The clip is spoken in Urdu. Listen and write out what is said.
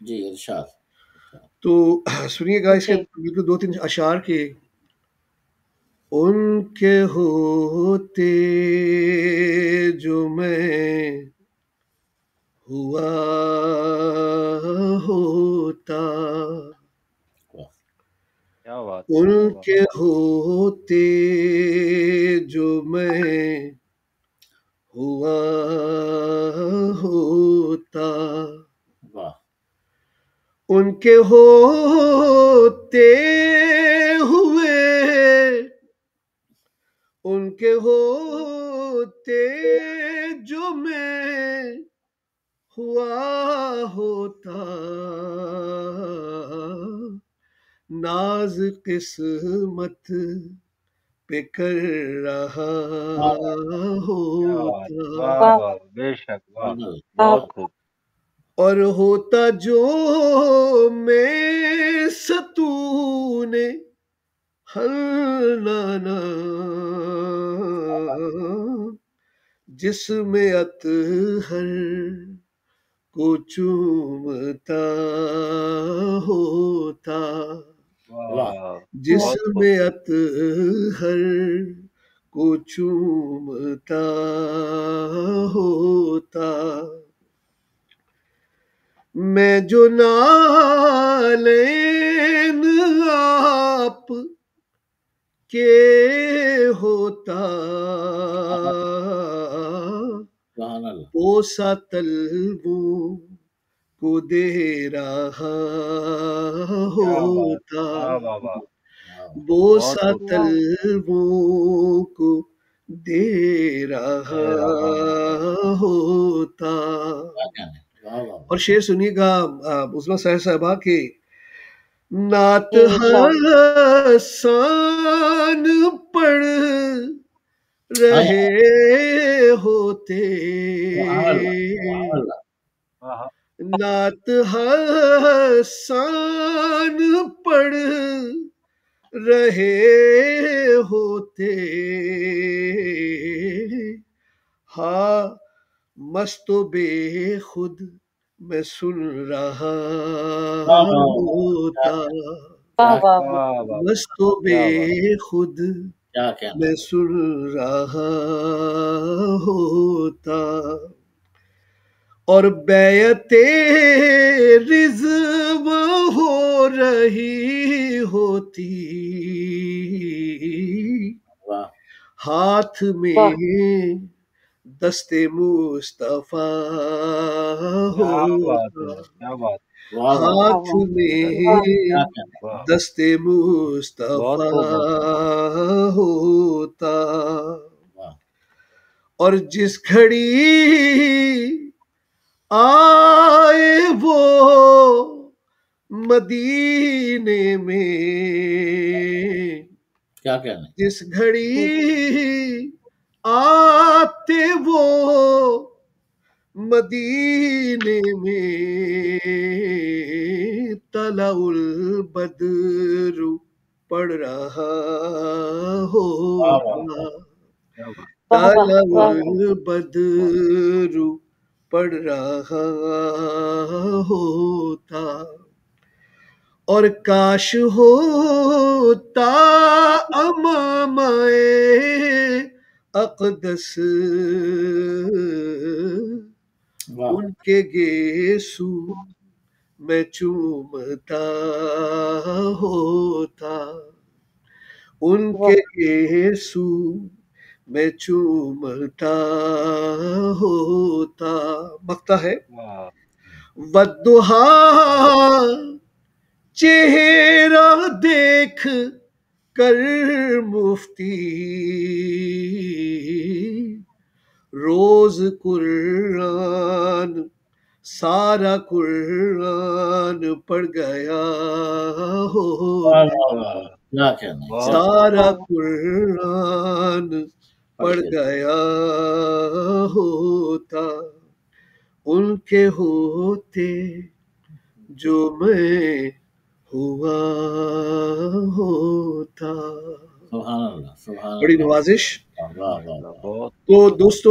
جی ارشاد. تو سنیے گا اس کے جی بالکل 2-3 اشعار کے. ان کے ہوتے جو میں ہوا ہوتا، کیا بات ان کیا بات. کے ہوتے جو میں ہوا ہوتا، واہ. ان کے ہوتے ہوئے، ان کے ہوتے جو میں ہوا ہوتا، ناز قسمت پہ کر رہا کیا بات. ہوتا، واہ واہ واہ بے شک. واہ بہت بہت خوب. اور ہوتا جو میں ستون حنانا، جس میں اطہر کو چومتا ہوتا، واہ جس بہت خوب. میں اطہر کو چومتا ہوتا، میں جو نالین آپ کے ہوتا، سبحان اللہ. بوسہ طلبوں کو دے رہا کیا بات. ہوتا، واہ واہ واہ واہ. بہت بوسہ خوب. واہ طلبوں کو دے رہا دے رہا. ہوتا. کیا کہنے. واہ واہ اور واہ. شعر سنیے گا عظمیٰ صاحب صاحبہ کے. نعت جی ارشاد. حسان پڑھ رہے ہوتے، سبحان اللہ. سبحان اللہ. واہ نعت حسان پڑھ رہے ہوتے، ہاں مست و بے خود میں سن رہا واہ واہ واہ. ہوتا، واہ کیا واہ واہ. واہ واہ. مست و بے کیا بات. خود کیا کہنا. میں سن رہا ہوتا، اور بیعت رضواں ہو رہی ہوتی، واہ. ہاتھ میں واہ دست مصطفیٰ کیا بات ہوتا، ہے. کیا بات. واہ واہ. واہ ہاتھ واہ میں واہ کیا کہنا. واہ دست بہت خوب. بہت خوب. مصطفیٰ ہوتا، واہ. اور جس گھڑی آئے وہ مدینے میں، کیا کہنا. جس گھڑی آتے وہ مدینے میں، طلع البدر پڑھ رہا واہ واہ ہوتا، واہ. کیا بات. واہ واہ طلع واہ البدر پڑھ رہا ہوتا، اور کاش ہوتا امامہ اقدس واہ. ان کے گیسو میں چومتا ہوتا، ان کے واہ. گیسو میں چومتا ہوتا. مقطع ہے. واہ والضحیٰ چہرہ دیکھ کر مفتی، روز قرآن سارا قرآن پڑھ گیا واہ ہوتا، واہ واہ. واہ. کیا کہنا. کیا. بہت خوب. سارا واہ قرآن پڑھ پڑھ کے. گیا ہوتا، ان کے ہوتے جو میں ہوا ہوتا. سبحان اللہ. سبحان بڑی اللہ. نوازش. واہ واہ واہ. بہت تو دوستو